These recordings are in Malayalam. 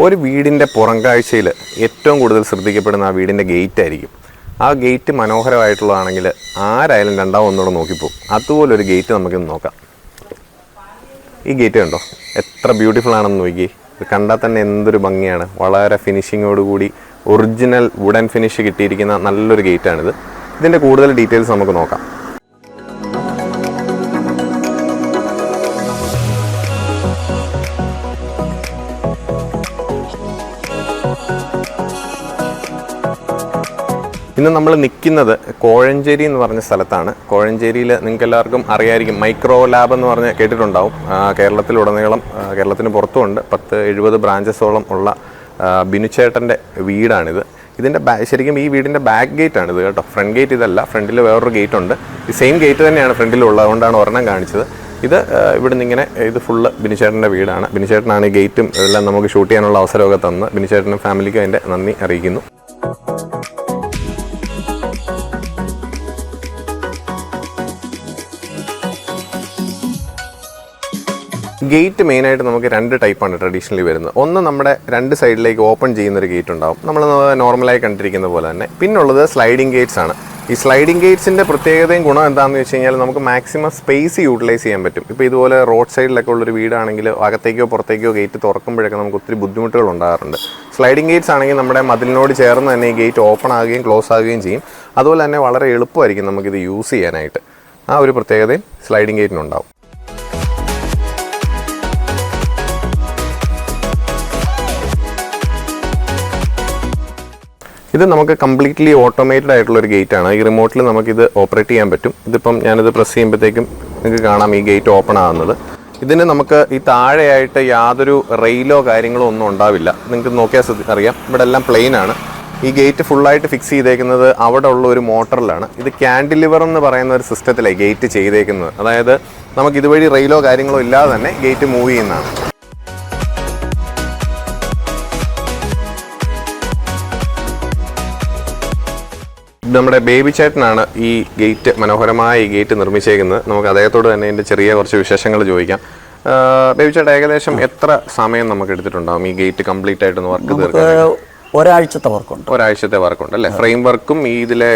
ഒരു വീടിൻ്റെ പുറംകാഴ്ചയിൽ ഏറ്റവും കൂടുതൽ ശ്രദ്ധിക്കപ്പെടുന്ന ആ വീടിൻ്റെ ഗേറ്റ് ആയിരിക്കും. ആ ഗേറ്റ് മനോഹരമായിട്ടുള്ളതാണെങ്കിൽ ആരായാലും രണ്ടാമത് ഒന്നുകൂടെ നോക്കിപ്പോകും. അതുപോലൊരു ഗേറ്റ് നമുക്കിന്ന് നോക്കാം. ഈ ഗേറ്റ് കണ്ടോ, എത്ര ബ്യൂട്ടിഫുൾ ആണെന്ന് നോക്കി. ഇത് കണ്ടാൽ തന്നെ എന്തൊരു ഭംഗിയാണ്. വളരെ ഫിനിഷിങ്ങോടുകൂടി ഒറിജിനൽ വുഡൻ ഫിനിഷ് കിട്ടിയിരിക്കുന്ന നല്ലൊരു ഗേറ്റാണിത്. ഇതിൻ്റെ കൂടുതൽ ഡീറ്റെയിൽസ് നമുക്ക് നോക്കാം. ഇന്ന് നമ്മൾ നിൽക്കുന്നത് കോഴഞ്ചേരി എന്ന് പറഞ്ഞ സ്ഥലത്താണ്. കോഴഞ്ചേരിയിൽ നിങ്ങൾക്ക് എല്ലാവർക്കും അറിയായിരിക്കും, മൈക്രോ ലാബ് എന്ന് പറഞ്ഞ് കേട്ടിട്ടുണ്ടാവും. കേരളത്തിലുടനീളം, കേരളത്തിന് പുറത്തുമുണ്ട്. 70 ബ്രാഞ്ചസോളം ഉള്ള ബിനുചേട്ടൻ്റെ വീടാണിത്. ഇതിൻ്റെ ശരിക്കും ഈ വീടിൻ്റെ ബാക്ക് ഗേറ്റ് ആണിത് കേട്ടോ. ഫ്രണ്ട് ഗേറ്റ് ഇതല്ല, ഫ്രണ്ടിൽ വേറൊരു ഗേറ്റ് ഉണ്ട്. ഈ സെയിം ഗേറ്റ് തന്നെയാണ് ഫ്രണ്ടിലുള്ളത്, അതുകൊണ്ടാണ് ഒരെണ്ണം കാണിച്ചത്. ഇത് ഇവിടുന്ന് ഇങ്ങനെ ഇത് ഫുള്ള് ബിനുചേട്ടൻ്റെ വീടാണ്. ബിനുചേട്ടനാണ് ഈ ഗേറ്റും എല്ലാം നമുക്ക് ഷൂട്ട് ചെയ്യാനുള്ള അവസരമൊക്കെ തന്ന്. ബിനുചേട്ടനും ഫാമിലിക്കും അതിൻ്റെ നന്ദി അറിയിക്കുന്നു. ഗേറ്റ് മെയിനായിട്ട് നമുക്ക് 2 ടൈപ്പാണ് ട്രഡീഷണലി വരുന്നത്. ഒന്ന് നമ്മുടെ 2 സൈഡിലേക്ക് ഓപ്പൺ ചെയ്യുന്നൊരു ഗേറ്റ് ഉണ്ടാവും, നമ്മൾ നോർമലായി കണ്ടിരിക്കുന്ന പോലെ തന്നെ. പിന്നുള്ളത് സ്ലൈഡിങ് ഗേറ്റ്സ് ആണ്. ഈ സ്ലൈഡിങ് ഗേറ്റ്സിൻ്റെ പ്രത്യേകതയും ഗുണം എന്താണെന്ന് വെച്ച് കഴിഞ്ഞാൽ നമുക്ക് മാക്സിമം സ്പേസ് യൂട്ടിലൈസ് ചെയ്യാൻ പറ്റും. ഇപ്പോൾ ഇതുപോലെ റോഡ് സൈഡിലൊക്കെ ഉള്ളൊരു വീടാണെങ്കിൽ അകത്തേക്കോ പുറത്തേക്കോ ഗേറ്റ് തുറക്കുമ്പോഴൊക്കെ നമുക്ക് ഒത്തിരി ബുദ്ധിമുട്ടുകൾ ഉണ്ടാകാറുണ്ട്. സ്ലൈഡിങ് ഗേറ്റ്സ് ആണെങ്കിൽ നമ്മുടെ മതിലിനോട് ചേർന്ന് തന്നെ ഈ ഗേറ്റ് ഓപ്പൺ ആകുകയും ക്ലോസ് ആകുകയും ചെയ്യും. അതുപോലെ തന്നെ വളരെ എളുപ്പമായിരിക്കും നമുക്കിത് യൂസ് ചെയ്യാനായിട്ട്. ആ ഒരു പ്രത്യേകതയും സ്ലൈഡിങ് ഗേറ്റിനുണ്ടാവും. ഇത് നമുക്ക് കംപ്ലീറ്റ്ലി ഓട്ടോമേറ്റഡ് ആയിട്ടുള്ളൊരു ഗേറ്റാണ്. ഈ റിമോട്ടിൽ നമുക്കിത് ഓപ്പറേറ്റ് ചെയ്യാൻ പറ്റും. ഇതിപ്പം ഞാനിത് പ്രസ് ചെയ്യുമ്പോഴത്തേക്കും നിങ്ങൾക്ക് കാണാം ഈ ഗേറ്റ് ഓപ്പൺ ആകുന്നത്. ഇതിന് നമുക്ക് ഈ താഴെയായിട്ട് യാതൊരു റെയിലോ കാര്യങ്ങളോ ഒന്നും ഉണ്ടാവില്ല. നിങ്ങൾക്ക് നോക്കിയാൽ അറിയാം, ഇവിടെ എല്ലാം പ്ലെയിൻ ആണ്. ഈ ഗേറ്റ് ഫുള്ളായിട്ട് ഫിക്സ് ചെയ്തേക്കുന്നത് അവിടെ ഉള്ള ഒരു മോട്ടറിലാണ്. ഇത് ക്യാൻഡിലിവർ എന്ന് പറയുന്ന ഒരു സിസ്റ്റത്തിലാണ് ഗേറ്റ് ചെയ്തേക്കുന്നത്. അതായത് നമുക്ക് ഇതുവഴി റെയിലോ കാര്യങ്ങളോ ഇല്ലാതെ തന്നെ ഗേറ്റ് മൂവ് ചെയ്യുന്നതാണ്. നമ്മുടെ ബേബി ചേട്ടനാണ് ഈ ഗേറ്റ്, മനോഹരമായ ഈ ഗേറ്റ് നിർമ്മിച്ചേക്കുന്നത്. നമുക്ക് അദ്ദേഹത്തോട് തന്നെ ഇതിൻ്റെ ചെറിയ കുറച്ച് വിശേഷങ്ങൾ ചോദിക്കാം. ബേബി ചേട്ടൻ, ഏകദേശം എത്ര സമയം നമുക്ക് എടുത്തിട്ടുണ്ടാകും ഈ ഗേറ്റ് കംപ്ലീറ്റ് ആയിട്ടൊന്ന് വർക്ക് തീർക്കാൻ? ഒരാഴ്ചത്തെ വർക്കുണ്ട്. ഒരാഴ്ചത്തെ വർക്കുണ്ട് അല്ലേ? ഫ്രെയിം വർക്കും ഇതിലെ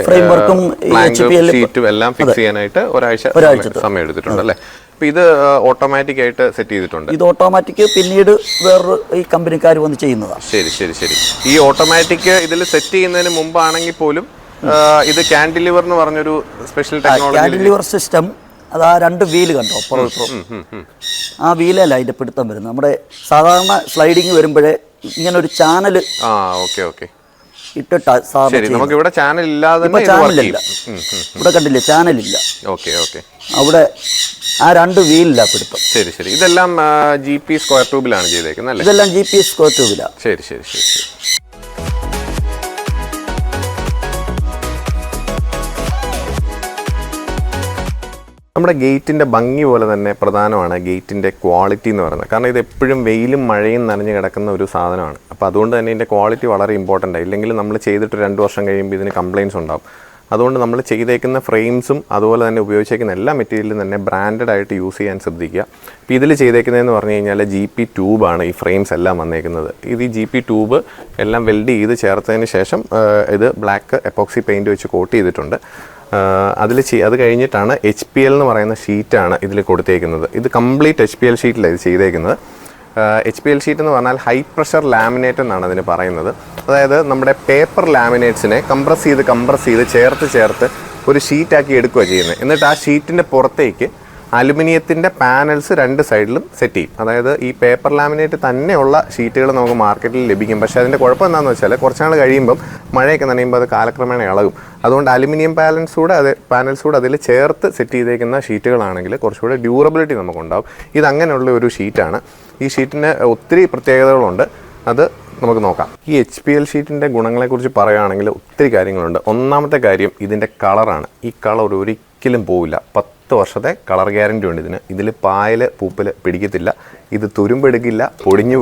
ഷീറ്റും എല്ലാം ഫിക്സ് ചെയ്യാനായിട്ട് ഒരാഴ്ച സമയം എടുത്തിട്ടുണ്ട് അല്ലേ? അപ്പൊ ഇത് ഓട്ടോമാറ്റിക് ആയിട്ട് സെറ്റ് ചെയ്തിട്ടുണ്ട്. ഇത് ഓട്ടോമാറ്റിക് പിന്നീട് വേറൊരു ഈ കമ്പനിക്കാർ വന്ന് ചെയ്യുന്നതാണ്. ശരി ശരി ശരി. ഈ ഓട്ടോമാറ്റിക് ഇതിൽ സെറ്റ് ചെയ്യുന്നതിന് മുമ്പാണെങ്കിൽ പോലും ഇത് ക്യാൻഡിലിവർ എന്ന് പറഞ്ഞൊരു സ്പെഷ്യൽ ടെക്നോളജി, ക്യാൻഡിലിവർ സിസ്റ്റം. അത് ആ 2 വീല് കണ്ടോ, ആ വീലല്ല അതിന്റെ പിടുത്തം വരുന്നത്. നമ്മുടെ സാധാരണ സ്ലൈഡിങ് വരുമ്പോഴേ ഇങ്ങനെ ഒരു ചാനൽ ഇട്ടിട്ടാ നമുക്ക് ഇവിടെ ചാനൽ ഇല്ലാതെ ചാനലില്ല. ഇവിടെ കണ്ടില്ലേ, ചാനലില്ല. അവിടെ ആ 2 വീലില്ല പിടുത്തം. ശരി ശരി. ഇതെല്ലാം GP സ്ക്വയർ ട്യൂബിലാണ് ചെയ്തേക്കുന്നത്. ഇതെല്ലാം GP സ്ക്വയർ ട്യൂബിലാണ്. ശരി ശരി ശരി ശരി. നമ്മുടെ ഗേറ്റിൻ്റെ ഭംഗി പോലെ തന്നെ പ്രധാനമാണ് ഗേറ്റിൻ്റെ ക്വാളിറ്റി എന്ന് പറയുന്നത്. കാരണം ഇത് എപ്പോഴും വെയിലും മഴയും നനഞ്ഞ് കിടക്കുന്ന ഒരു സാധനമാണ്. അപ്പോൾ അതുകൊണ്ട് തന്നെ ഇതിൻ്റെ ക്വാളിറ്റി വളരെ ഇമ്പോർട്ടൻ്റ് ആണ്. ഇല്ലെങ്കിൽ നമ്മൾ ചെയ്തിട്ട് 2 വർഷം കഴിയുമ്പോൾ ഇതിന് കംപ്ലയിൻസ് ഉണ്ടാവും. അതുകൊണ്ട് നമ്മൾ ചെയ്തേക്കുന്ന ഫ്രെയിംസും അതുപോലെ തന്നെ ഉപയോഗിച്ചേക്കുന്ന എല്ലാ മെറ്റീരിയലും തന്നെ ബ്രാൻഡഡ് ആയിട്ട് യൂസ് ചെയ്യാൻ ശ്രദ്ധിക്കുക. ഇപ്പോൾ ഇതിൽ ചെയ്തേക്കുന്നതെന്ന് പറഞ്ഞു കഴിഞ്ഞാൽ GP ട്യൂബാണ് ഈ ഫ്രെയിംസ് എല്ലാം വന്നേക്കുന്നത്. ഇത് ഈ GP ട്യൂബ് എല്ലാം വെൽഡ് ചെയ്ത് ചേർത്തതിന് ശേഷം ഇത് ബ്ലാക്ക് എപ്പോക്സി പെയിൻറ്റ് വെച്ച് കോട്ട് ചെയ്തിട്ടുണ്ട്. അത് കഴിഞ്ഞിട്ടാണ് HPL എന്ന് പറയുന്ന ഷീറ്റാണ് ഇതിൽ കൊടുത്തേക്കുന്നത്. ഇത് കംപ്ലീറ്റ് HPL ഷീറ്റിലാണ് ഇത് ചെയ്തേക്കുന്നത്. HPL ഷീറ്റ് എന്ന് പറഞ്ഞാൽ ഹൈ പ്രഷർ ലാമിനേറ്റ് എന്നാണ് അതിന് പറയുന്നത്. അതായത് നമ്മുടെ പേപ്പർ ലാമിനേറ്റ്സിനെ കംപ്രസ് ചെയ്ത് ചേർത്ത് ഒരു ഷീറ്റാക്കി എടുക്കുക ചെയ്യുന്നത്. എന്നിട്ട് ആ ഷീറ്റിൻ്റെ പുറത്തേക്ക് അലുമിനിയത്തിൻ്റെ പാനൽസ് 2 സൈഡിലും സെറ്റ് ചെയ്യും. അതായത് ഈ പേപ്പർ ലാമിനേറ്റ് തന്നെയുള്ള ഷീറ്റുകൾ നമുക്ക് മാർക്കറ്റിൽ ലഭിക്കും. പക്ഷേ അതിൻ്റെ കുഴപ്പം എന്താണെന്ന് വെച്ചാൽ കുറച്ച് നാൾ കഴിയുമ്പം മഴയൊക്കെ നനയുമ്പോൾ അത് കാലക്രമേണ ഇളകും. അതുകൊണ്ട് അലുമിനിയം പാനൽസ് കൂടെ അതിൽ ചേർത്ത് സെറ്റ് ചെയ്തേക്കുന്ന ഷീറ്റുകളാണെങ്കിൽ കുറച്ചുകൂടെ ഡ്യൂറബിലിറ്റി നമുക്കുണ്ടാവും. ഇതങ്ങനെയുള്ള ഒരു ഷീറ്റാണ്. ഈ ഷീറ്റിന് ഒത്തിരി പ്രത്യേകതകളുണ്ട്, അത് നമുക്ക് നോക്കാം. ഈ HPL ഷീറ്റിൻ്റെ ഗുണങ്ങളെക്കുറിച്ച് പറയുകയാണെങ്കിൽ ഒത്തിരി കാര്യങ്ങളുണ്ട്. ഒന്നാമത്തെ കാര്യം ഇതിൻ്റെ കളറാണ്. ഈ കളർ ഒരിക്കലും പോവില്ല. 10 വർഷത്തെ കളർ ഗ്യാരണ്ടി ഉണ്ട് ഇതിന്. ഇതിൽ പായൽ പൂപ്പൽ പിടിക്കത്തില്ല. ഇത് തുരുമ്പെടുക്കില്ല, ഒടിഞ്ഞു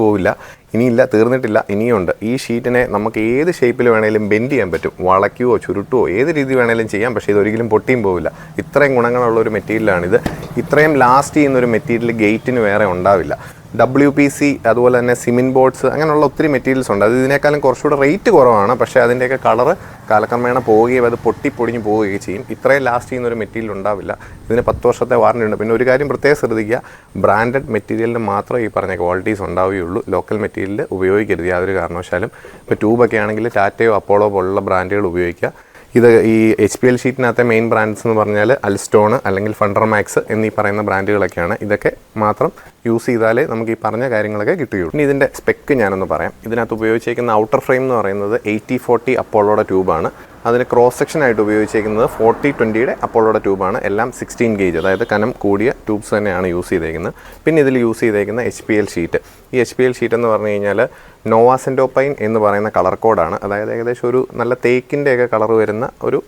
പോവില്ല. ഇനിയില്ല, തീർന്നിട്ടില്ല, ഇനിയുണ്ട്. ഈ ഷീറ്റിനെ നമുക്ക് ഏത് ഷേപ്പിൽ വേണേലും ബെൻഡ് ചെയ്യാൻ പറ്റും. വളയ്ക്കുകയോ ചുരുട്ടുകയോ ഏത് രീതി വേണേലും ചെയ്യാം. പക്ഷേ ഇതൊരിക്കലും പൊട്ടിയും പോവില്ല. ഇത്രയും ഗുണങ്ങളുള്ള ഒരു മെറ്റീരിയലാണിത്. ഇത്രയും ലാസ്റ്റ് ചെയ്യുന്നൊരു മെറ്റീരിയൽ ഗേറ്റിന് വേറെ ഉണ്ടാവില്ല. WPC അതുപോലെ തന്നെ സിമെൻറ്റ് ബോർഡ്സ് അങ്ങനെയുള്ള ഒത്തിരി മെറ്റീരിയൽസ് ഉണ്ട്. അത് ഇതിനേക്കാളും കുറച്ചുകൂടെ റേറ്റ് കുറവാണ്. പക്ഷേ അതിൻ്റെയൊക്കെ കളറ് കാലക്രമേണ പോവുകയും അത് പൊട്ടിപ്പൊടിഞ്ഞ് പോവുകയും ചെയ്യും. ഇത്രയും ലാസ്റ്റ് ചെയ്യുന്ന ഒരു മെറ്റീരിയൽ ഉണ്ടാവില്ല. ഇതിന് 10 വർഷത്തെ വാറണ്ടി ഉണ്ട്. പിന്നെ ഒരു കാര്യം പ്രത്യേകം ശ്രദ്ധിക്കുക, ബ്രാൻഡഡ് മെറ്റീരിയലിന് മാത്രമേ ഈ പറഞ്ഞ ക്വാളിറ്റീസ് ഉണ്ടാവുകയുള്ളൂ. ലോക്കൽ മെറ്റീരിയൽ ഉപയോഗിക്കരുത് യാതൊരു കാരണവശാലും. ഇപ്പോൾ ട്യൂബൊക്കെ ആണെങ്കിൽ ടാറ്റയോ അപ്പോളോ പോലുള്ള ബ്രാൻഡുകൾ ഉപയോഗിക്കുക. ഇത് ഈ HPL ഷീറ്റിനകത്തെ മെയിൻ ബ്രാൻഡ്സ് എന്ന് പറഞ്ഞാൽ അൽസ്റ്റോൺ അല്ലെങ്കിൽ ഫണ്ടർമാക്സ് എന്നീ പറയുന്ന ബ്രാൻഡുകളൊക്കെയാണ്. ഇതൊക്കെ മാത്രം യൂസ് ചെയ്താലേ നമുക്ക് ഈ പറഞ്ഞ കാര്യങ്ങളൊക്കെ കിട്ടുകയുള്ളൂ. ഇനി ഇതിൻ്റെ സ്പെക്ക് ഞാനൊന്ന് പറയാം. ഇതിനകത്ത് ഉപയോഗിച്ചിരിക്കുന്ന ഔട്ടർ ഫ്രെയിം എന്ന് പറയുന്നത് 8040 അപ്പോളോയുടെ ട്യൂബാണ്. അതിന് ക്രോസ് സെക്ഷൻ ആയിട്ട് ഉപയോഗിച്ചിരിക്കുന്നത് 4020 അപ്പോളോയുടെ ട്യൂബാണ്. എല്ലാം 16 ഗേജ്, അതായത് കനം കൂടിയ ട്യൂബ്സ് തന്നെയാണ് യൂസ് ചെയ്തേക്കുന്നത്. പിന്നെ ഇതിൽ യൂസ് ചെയ്തേക്കുന്ന HPL ഷീറ്റ്. ഈ HPL ഷീറ്റ് എന്ന് പറഞ്ഞു കഴിഞ്ഞാൽ നോവ സെൻറ്റോപൈൻ എന്ന് പറയുന്ന കളർ കോഡാണ്. അതായത് ഏകദേശം ഒരു നല്ല തേക്കിൻ്റെയൊക്കെ കളർ വരുന്ന ഒരു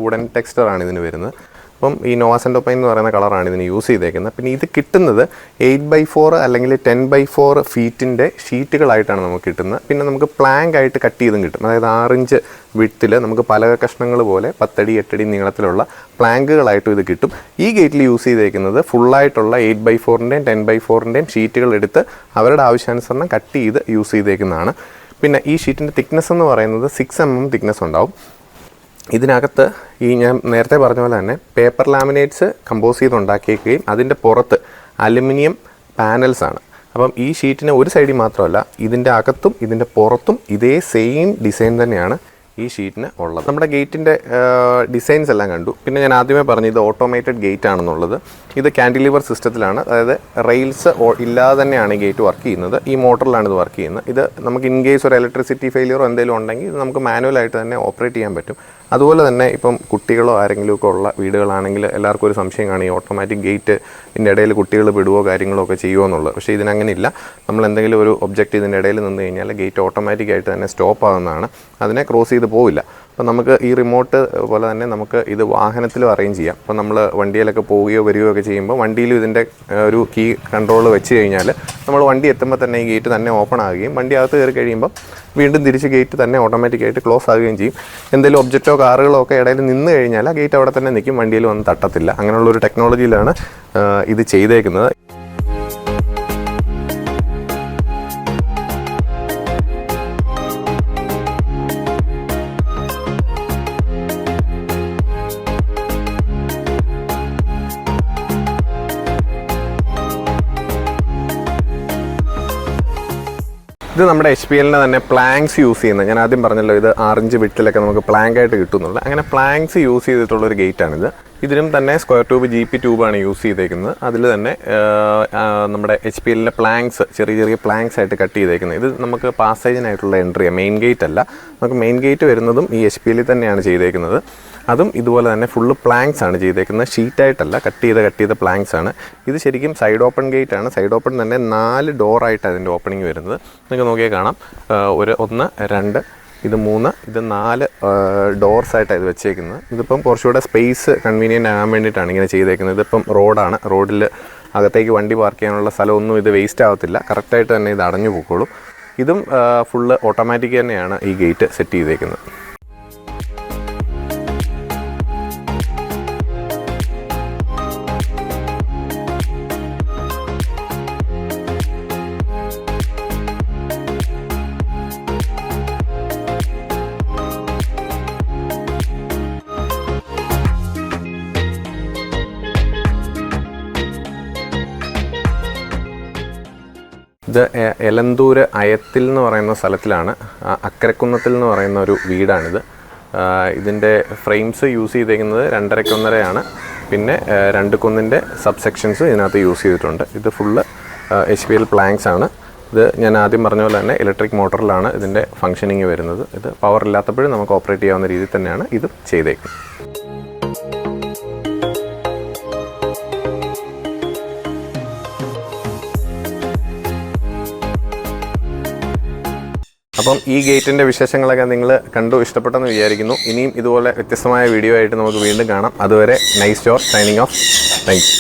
വുഡൻ ടെക്സ്ചറാണ് ഇതിന് വരുന്നത്. അപ്പം ഈ നോവ സെൻറ്റോപൈൻ എന്ന് പറയുന്ന കളറാണ് ഇതിന് യൂസ് ചെയ്തേക്കുന്നത്. പിന്നെ ഇത് കിട്ടുന്നത് 8x4 അല്ലെങ്കിൽ 10x4 ഫീറ്റിൻ്റെ ഷീറ്റുകളായിട്ടാണ് നമുക്ക് കിട്ടുന്നത്. പിന്നെ നമുക്ക് പ്ലാങ്ക് ആയിട്ട് കട്ട് ചെയ്തും കിട്ടും. അതായത് 6 ഇഞ്ച് വിഡ്ത്തിൽ നമുക്ക് പലക കഷ്ണങ്ങൾ പോലെ 10 അടി 8 അടി നീളത്തിലുള്ള പ്ലാങ്കുകളായിട്ടും ഇത് കിട്ടും. ഈ ഗേറ്റിൽ യൂസ് ചെയ്തേക്കുന്നത് ഫുള്ളായിട്ടുള്ള 8x4ൻ്റെയും 10x4ൻ്റെയും ഷീറ്റുകൾ എടുത്ത് അവരുടെ ആവശ്യാനുസരണം കട്ട് ചെയ്ത് യൂസ് ചെയ്തേക്കുന്നതാണ്. പിന്നെ ഈ ഷീറ്റിൻ്റെ തിക്നെസ് എന്ന് പറയുന്നത് 6 mm തിക്നെസ് ഉണ്ടാവും. ഇതിനകത്ത് ഈ ഞാൻ നേരത്തെ പറഞ്ഞ പോലെ തന്നെ പേപ്പർ ലാമിനേറ്റ്സ് കമ്പോസ് ചെയ്ത് ഉണ്ടാക്കിയേക്കുകയും അതിൻ്റെ പുറത്ത് അലുമിനിയം പാനൽസ് ആണ്. അപ്പം ഈ ഷീറ്റിന് ഒരു സൈഡിൽ മാത്രമല്ല, ഇതിൻ്റെ അകത്തും ഇതിൻ്റെ പുറത്തും ഇതേ സെയിം ഡിസൈൻ തന്നെയാണ് ഈ ഷീറ്റിന് ഉള്ളത്. നമ്മുടെ ഗേറ്റിൻ്റെ ഡിസൈൻസ് എല്ലാം കണ്ടു. പിന്നെ ഞാൻ ആദ്യമേ പറഞ്ഞു ഇത് ഓട്ടോമേറ്റഡ് ഗേറ്റ് ആണെന്നുള്ളത്. ഇത് കാൻഡിലിവർ സിസ്റ്റത്തിലാണ്, അതായത് റെയിൽസ് ഇല്ലാതെ തന്നെയാണ് ഈ ഗേറ്റ് വർക്ക് ചെയ്യുന്നത്. ഈ മോട്ടറിലാണ് ഇത് വർക്ക് ചെയ്യുന്നത്. ഇത് നമുക്ക് ഇൻ കേസ് ഒരു ഇലക്ട്രിസിറ്റി ഫെയിലിയറോ എന്തെങ്കിലും ഉണ്ടെങ്കിൽ ഇത് നമുക്ക് മാനുവലായിട്ട് തന്നെ ഓപ്പറേറ്റ് ചെയ്യാൻ പറ്റും. അതുപോലെ തന്നെ ഇപ്പം കുട്ടികളോ ആരെങ്കിലുമൊക്കെ ഉള്ള വീടുകളാണെങ്കിൽ എല്ലാവർക്കും ഒരു സംശയം കാണും, ഈ ഓട്ടോമാറ്റിക് ഗേറ്റ് ഇതിൻ്റെ ഇടയിൽ കുട്ടികൾ വിടുവോ കാര്യങ്ങളോ ഒക്കെ ചെയ്യുമോ എന്നുള്ളത്. പക്ഷേ ഇതിനങ്ങനെ ഇല്ല. നമ്മൾ എന്തെങ്കിലും ഒരു ഒബ്ജക്റ്റ് ഇതിൻ്റെ ഇടയിൽ നിന്ന് കഴിഞ്ഞാൽ ഗേറ്റ് ഓട്ടോമാറ്റിക്കായിട്ട് തന്നെ സ്റ്റോപ്പ് ആകുന്നതാണ്. അതിനെ ക്രോസ് ചെയ്ത് പോവില്ല. അപ്പോൾ നമുക്ക് ഈ റിമോട്ട് പോലെ തന്നെ നമുക്ക് ഇത് വാഹനത്തിലും അറേഞ്ച് ചെയ്യാം. അപ്പോൾ നമ്മൾ വണ്ടിയിലൊക്കെ പോവുകയോ വരികയോ ഒക്കെ ചെയ്യുമ്പോൾ വണ്ടിയിലും ഇതിൻ്റെ ഒരു കീ കൺട്രോൾ വെച്ച് കഴിഞ്ഞാൽ നമ്മൾ വണ്ടി എത്തുമ്പോൾ തന്നെ ഈ ഗേറ്റ് തന്നെ ഓപ്പൺ ആകുകയും വണ്ടി അകത്ത് കയറി കഴിയുമ്പോൾ വീണ്ടും തിരിച്ച് ഗേറ്റ് തന്നെ ഓട്ടോമാറ്റിക്കായിട്ട് ക്ലോസ് ആകുകയും ചെയ്യും. എന്തെങ്കിലും ഒബ്ജക്റ്റോ കാറുകളോ ഒക്കെ ഇടയിൽ നിന്ന് കഴിഞ്ഞാൽ ആ ഗേറ്റ് അവിടെ തന്നെ നിൽക്കും, വണ്ടിയിൽ വന്ന് തട്ടത്തില്ല. അങ്ങനെയുള്ളൊരു ടെക്നോളജിയിലാണ് ഇത് ചെയ്തേക്കുന്നത്. ഇത് നമ്മുടെ HPLൻ്റെ തന്നെ പ്ലാങ്ക്സ് യൂസ് ചെയ്യുന്നത്. ഞാൻ ആദ്യം പറഞ്ഞല്ലോ ഇത് 6 ഇഞ്ച് വിട്ടിലൊക്കെ നമുക്ക് പ്ലാങ്ക് ആയിട്ട് കിട്ടുന്നുള്ളൂ. അങ്ങനെ പ്ലാങ്ക്സ് യൂസ് ചെയ്തിട്ടുള്ളൊരു ഗേറ്റാണിത്. ഇതിനും തന്നെ സ്ക്വയർ ട്യൂബ് GP ട്യൂബാണ് യൂസ് ചെയ്തേക്കുന്നത്. അതിൽ തന്നെ നമ്മുടെ HPLൻ്റെ പ്ലാങ്ക്സ് ചെറിയ ചെറിയ പ്ലാങ്ക്സ് ആയിട്ട് കട്ട് ചെയ്തേക്കുന്നത്. ഇത് നമുക്ക് പാസേജിനായിട്ടുള്ള എൻട്രിയാണ്, മെയിൻ ഗേറ്റ് അല്ല. നമുക്ക് മെയിൻ ഗേറ്റ് വരുന്നതും ഈ HPL തന്നെയാണ് ചെയ്തേക്കുന്നത്. അതും ഇതുപോലെ തന്നെ ഫുള്ള് പ്ലാങ്ക്സ് ആണ് ചെയ്തേക്കുന്നത്, ഷീറ്റായിട്ടല്ല, കട്ട് ചെയ്ത പ്ലാങ്ക്സ് ആണ്. ഇത് ശരിക്കും സൈഡ് ഓപ്പൺ ഗേറ്റ് ആണ്. സൈഡ് ഓപ്പൺ തന്നെ 4 ഡോറായിട്ടാണ് അതിൻ്റെ ഓപ്പണിങ് വരുന്നത്. നിങ്ങൾക്ക് നോക്കിയാൽ കാണാം, 1 2 ഇത് 3 ഇത് 4 ഡോർസായിട്ടാണ് ഇത് വെച്ചേക്കുന്നത്. ഇതിപ്പം കുറച്ചുകൂടെ സ്പേസ് കൺവീനിയൻ്റ് ആകാൻ വേണ്ടിയിട്ടാണ് ഇങ്ങനെ ചെയ്തേക്കുന്നത്. ഇതിപ്പം റോഡാണ്, റോഡിൽ അകത്തേക്ക് വണ്ടി പാർക്ക് ചെയ്യാനുള്ള സ്ഥലമൊന്നും ഇത് വേസ്റ്റ് ആവത്തില്ല, കറക്റ്റായിട്ട് തന്നെ ഇത് അടഞ്ഞു പോയിക്കോളും. ഇതും ഫുള്ള് ഓട്ടോമാറ്റിക് തന്നെയാണ് ഈ ഗേറ്റ് സെറ്റ് ചെയ്തേക്കുന്നത്. ഇത് എലന്തൂര് അയത്തിൽ എന്ന് പറയുന്ന സ്ഥലത്തിലാണ്, അക്കരക്കുന്നത്തിൽ എന്ന് പറയുന്ന ഒരു വീടാണിത്. ഇതിൻ്റെ ഫ്രെയിംസ് യൂസ് ചെയ്തേക്കുന്നത് 2.5 പിന്നെ 2 കുന്നിൻ്റെ സബ്സെക്ഷൻസ് ഇതിനകത്ത് യൂസ് ചെയ്തിട്ടുണ്ട്. ഇത് ഫുള്ള് HPL പ്ലാങ്ക്സ് ആണ്. ഇത് ഞാൻ ആദ്യം പറഞ്ഞ പോലെ തന്നെ ഇലക്ട്രിക് മോട്ടറിലാണ് ഇതിൻ്റെ ഫങ്ഷനിങ് വരുന്നത്. ഇത് പവർ ഇല്ലാത്തപ്പോഴും നമുക്ക് ഓപ്പറേറ്റ് ചെയ്യാവുന്ന രീതിയിൽ തന്നെയാണ് ഇത് ചെയ്തേക്കുന്നത്. അപ്പം ഈ ഗേറ്റിൻ്റെ വിശേഷങ്ങളൊക്കെ നിങ്ങൾ കണ്ടു ഇഷ്ടപ്പെട്ടെന്ന് വിചാരിക്കുന്നു. ഇനിയും ഇതുപോലെ വ്യത്യസ്തമായ വീഡിയോ ആയിട്ട് നമുക്ക് വീണ്ടും കാണാം. അതുവരെ നൈസ് ജോർ സൈനിങ് ഓഫ്. Thank U.